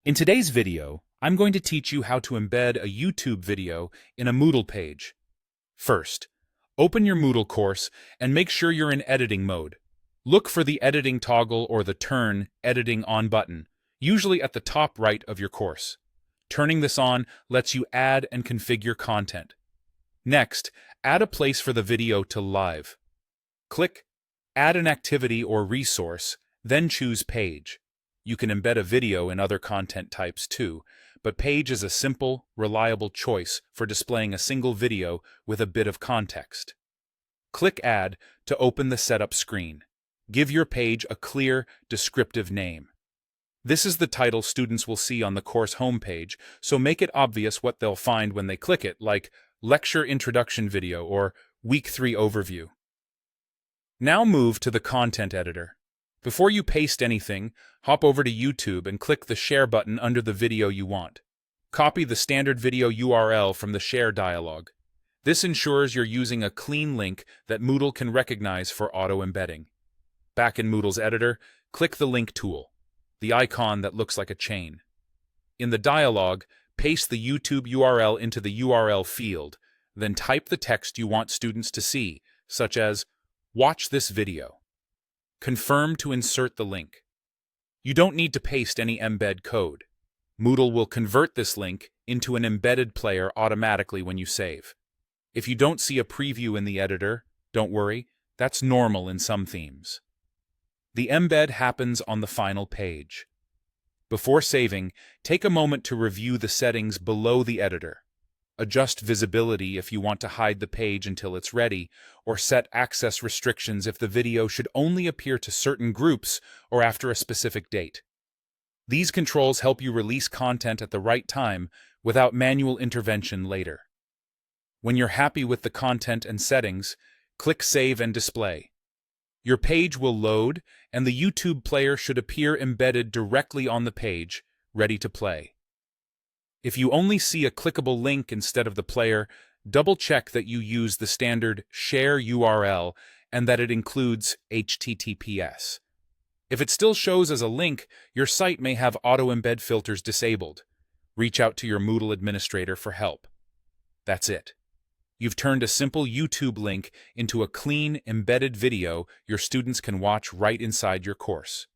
In today's video, I'm going to teach you how to embed a YouTube video in a Moodle page. First, open your Moodle course and make sure you're in editing mode. Look for the editing toggle or the Turn Editing On button, usually at the top right of your course. Turning this on lets you add and configure content. Next, add a place for the video to live. Click Add an activity or resource, then choose Page. You can embed a video in other content types too, but Page is a simple, reliable choice for displaying a single video with a bit of context. Click Add to open the setup screen. Give your page a clear, descriptive name. This is the title students will see on the course homepage, so make it obvious what they'll find when they click it, like Lecture Introduction Video or Week 3 Overview. Now move to the content editor. Before you paste anything, hop over to YouTube and click the Share button under the video you want. Copy the standard video URL from the Share dialog. This ensures you're using a clean link that Moodle can recognize for auto-embedding. Back in Moodle's editor, click the Link tool, the icon that looks like a chain. In the dialog, paste the YouTube URL into the URL field, then type the text you want students to see, such as, "Watch this video." Confirm to insert the link. You don't need to paste any embed code. Moodle will convert this link into an embedded player automatically when you save. If you don't see a preview in the editor, don't worry, that's normal in some themes. The embed happens on the final page. Before saving, take a moment to review the settings below the editor. Adjust visibility if you want to hide the page until it's ready, or set access restrictions if the video should only appear to certain groups or after a specific date. These controls help you release content at the right time without manual intervention later. When you're happy with the content and settings, click Save and Display. Your page will load, and the YouTube player should appear embedded directly on the page, ready to play. If you only see a clickable link instead of the player, double-check that you use the standard Share URL and that it includes HTTPS. If it still shows as a link, your site may have auto-embed filters disabled. Reach out to your Moodle administrator for help. That's it. You've turned a simple YouTube link into a clean, embedded video your students can watch right inside your course.